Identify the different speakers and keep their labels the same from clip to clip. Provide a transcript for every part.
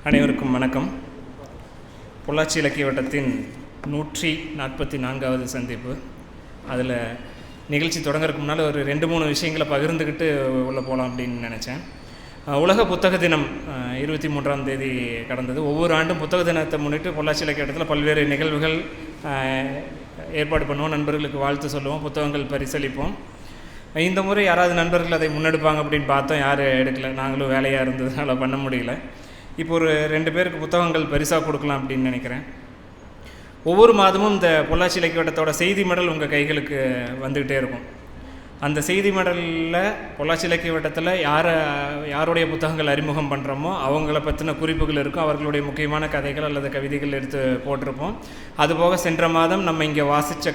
Speaker 1: அனைவருக்கும் வணக்கம். பொள்ளாச்சி இலக்கிய வட்டத்தின் 144வது சந்திப்பு. அதில் நிகழ்ச்சி தொடங்குறதுக்கு முன்னால் ஒரு 2-3 விஷயங்களை பகிர்ந்துக்கிட்டு உள்ளே போகலாம் அப்படின்னு நினச்சேன். உலக புத்தக தினம் 23ஆம் தேதி கடந்தது. ஒவ்வொரு ஆண்டும் புத்தக தினத்தை முன்னிட்டு பொள்ளாச்சி இலக்கிய வட்டத்தில் பல்வேறு நிகழ்வுகள் ஏற்பாடு பண்ணுவோம். நண்பர்களுக்கு வாழ்த்து சொல்லுவோம், புத்தகங்கள் பரிசளிப்போம். இந்த முறை யாராவது நண்பர்கள் அதை முன்னெடுப்பாங்க அப்படின்னு பார்த்தோம், யாரும் எடுக்கலை. நாங்களும் வேலையாக இருந்ததுனால பண்ண முடியல. இப்போ ஒரு 2 பேருக்கு புத்தகங்கள் பரிசாக கொடுக்கலாம் அப்படின்னு நினைக்கிறேன். ஒவ்வொரு மாதமும் இந்த பொள்ளாச்சி இலக்கிய வட்டத்தோட செய்தி மடல் உங்கள் கைகளுக்கு வந்துக்கிட்டே இருக்கும். அந்த செய்தி மடலில் பொள்ளாச்சி இலக்கிய வட்டத்தில் யாருடைய புத்தகங்கள் அறிமுகம் பண்ணுறோமோ அவங்கள பற்றின குறிப்புகள் இருக்கும். அவர்களுடைய முக்கியமான கதைகள் அல்லது கவிதைகள் எடுத்து போட்டிருப்போம். அதுபோக சென்ற மாதம் நம்ம இங்கே வாசித்த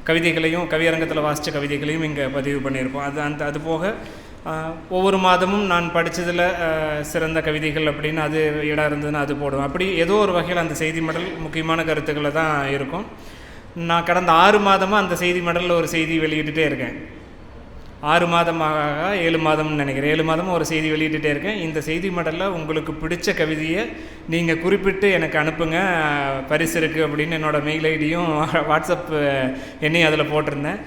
Speaker 1: கவிதைகளையும் கவியரங்கத்தில் வாசித்த கவிதைகளையும் இங்கே பதிவு பண்ணியிருப்போம். அதுபோக ஒவ்வொரு மாதமும் நான் படித்ததில் சிறந்த கவிதைகள் அப்படின்னு அது இடம் இருந்ததுன்னா அது போடுவோம். அப்படி ஏதோ ஒரு வகையில் அந்த செய்தி மடல் முக்கியமான கருத்துக்களை தான் இருக்கும். நான் கடந்த 6 மாதமாக அந்த செய்தி மடலில் ஒரு செய்தி வெளியிட்டுட்டே இருக்கேன். 6 மாதமாக 7 மாதம்னு நினைக்கிறேன். 7 மாதமாக ஒரு செய்தி வெளியிட்டுட்டே இருக்கேன். இந்த செய்தி மடலில் உங்களுக்கு பிடிச்ச கவிதையை நீங்கள் குறிப்பிட்டு எனக்கு அனுப்புங்க, பரிசு இருக்குது அப்படின்னு என்னோடய மெயில் ஐடியும் வாட்ஸ்அப் எண்ணையும் அதில் போட்டிருந்தேன்.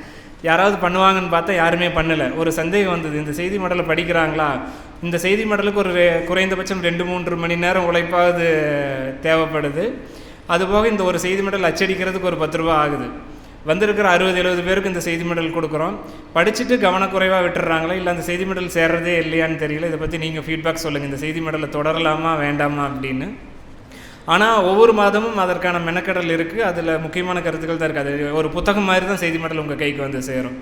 Speaker 1: யாராவது பண்ணுவாங்கன்னு பார்த்தா யாருமே பண்ணலை. ஒரு சந்தேகம் வந்தது, இந்த செய்தி மடலை படிக்கிறாங்களா? இந்த செய்தி மடலுக்கு ஒரு குறைந்தபட்சம் 2-3 மணி நேரம் உழைப்பாவது தேவைப்படுது. அதுபோக இந்த ஒரு செய்தி மடல் அச்சடிக்கிறதுக்கு ஒரு 10 ரூபா ஆகுது. வந்திருக்கிற 60-70 பேருக்கு இந்த செய்தி மடல் கொடுக்குறோம். படிச்சுட்டு கவனக்குறைவாக விட்டுறாங்களா, இல்லை அந்த செய்தி மடல் சேர்றதே இல்லையான்னு தெரியல. இதை பற்றி நீங்கள் ஃபீட்பேக் சொல்லுங்கள், இந்த செய்தி மடலை தொடரலாமா வேண்டாமா அப்படின்னு. ஆனால் ஒவ்வொரு மாதமும் அதற்கான மெனக்கடல் இருக்குது. அதில் முக்கியமான கருத்துக்கள் தான் இருக்குது. அது ஒரு புத்தகம் மாதிரி தான் செய்தி மடல் உங்கள் கைக்கு வந்து சேரும்.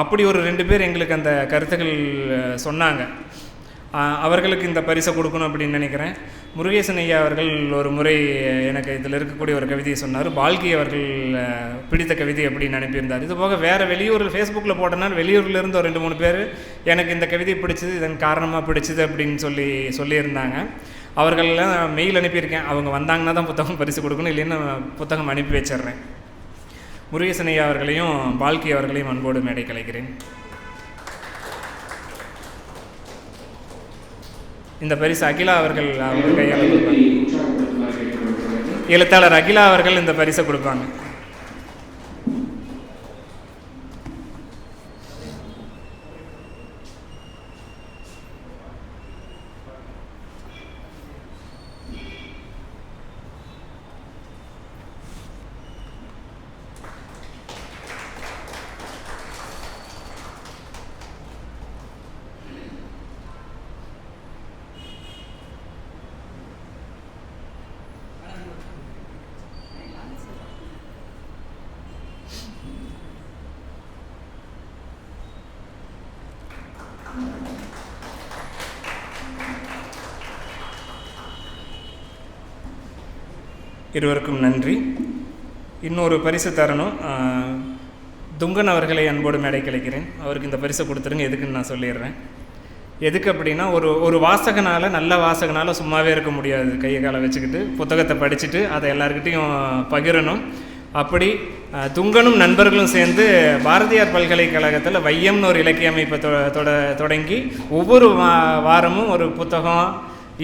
Speaker 1: அப்படி ஒரு 2 பேர் எங்களுக்கு அந்த கருத்துக்கள் சொன்னாங்க. அவர்களுக்கு இந்த பரிசை கொடுக்கணும் அப்படின்னு நினைக்கிறேன். முருகேசன் ஐயா அவர்கள் ஒரு முறை எனக்கு இதில் இருக்கக்கூடிய ஒரு கவிதையை சொன்னார். பால்கி அவர்கள் பிடித்த கவிதை அப்படின்னு அனுப்பியிருந்தார். இது போக வேறு வெளியூரில் ஃபேஸ்புக்கில் போட்டனால் வெளியூர்லேருந்து ஒரு 2-3 பேர் எனக்கு இந்த கவிதை பிடிச்சது, இதன் காரணமாக பிடிச்சது அப்படின்னு சொல்லியிருந்தாங்க. அவர்களெல்லாம் மெயில் அனுப்பியிருக்கேன். அவங்க வந்தாங்கன்னா தான் புத்தகம் பரிசு கொடுக்கணும், இல்லைன்னா புத்தகம் அனுப்பி வச்சிட்றேன். முருகேசன் ஐயா அவர்களையும் பால்கி அவர்களையும் அன்போடு மேடை கலைக்கிறேன். இந்த பரிசு அகிலா அவர்கள் கையால் கொடுப்பாங்க. எழுத்தாளர் அகிலா அவர்கள் இந்த பரிசை கொடுப்பாங்க. இருவருக்கும் நன்றி. இன்னொரு பரிசு தரணும். துங்கன் அவர்களை அன்போடு மேடை கலைக்கிறேன். அவருக்கு இந்த பரிசை கொடுத்துருங்க. எதுக்குன்னு நான் சொல்லிடுறேன். எதுக்கு அப்படின்னா, ஒரு வாசகனால், நல்ல வாசகனால் சும்மாவே இருக்க முடியாது. கையை காலை வச்சுக்கிட்டு புத்தகத்தை படிச்சுட்டு அதை எல்லாருக்கிட்டையும் பகிரணும். அப்படி துங்கனும் நண்பர்களும் சேர்ந்து பாரதியார் பல்கலைக்கழகத்தில் வையம்னு ஒரு இலக்கிய அமைப்பை தொடங்கி ஒவ்வொரு வாரமும் ஒரு புத்தகம்,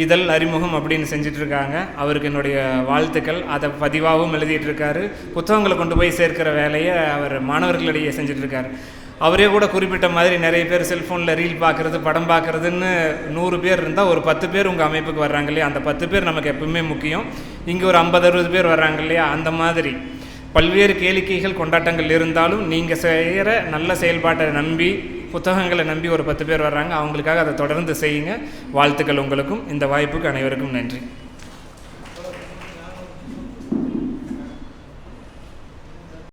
Speaker 1: இதழ் அறிமுகம் அப்படின்னு செஞ்சிட்ருக்காங்க. அவருக்கு என்னுடைய வாழ்த்துக்கள். அதை பதிவாகவும் எழுதிட்டுருக்காரு. புத்தகங்களை கொண்டு போய் சேர்க்கிற வேலையை அவர் மாணவர்களிடையே செஞ்சிட்ருக்காரு. அவரே கூட குறிப்பிட்ட மாதிரி நிறைய பேர் செல்ஃபோனில் ரீல் பார்க்குறது, படம் பார்க்குறதுன்னு 100 பேர் இருந்தால் ஒரு 10 பேர் உங்கள் அமைப்புக்கு வர்றாங்க இல்லையா? அந்த 10 பேர் நமக்கு எப்பவுமே முக்கியம். இங்கே ஒரு 50-60 பேர் வர்றாங்க இல்லையா? அந்த மாதிரி பல்வேறு கேளிக்கைகள், கொண்டாட்டங்கள் இருந்தாலும் நீங்கள் செய்கிற நல்ல செயல்பாட்டை நம்பி, புத்தகங்களை நம்பி ஒரு 10 பேர் வர்றாங்க. அவங்களுக்காக அதை தொடர்ந்து செய்யுங்க. வாழ்த்துக்கள் உங்களுக்கும். இந்த வாய்ப்புக்கு அனைவருக்கும் நன்றி.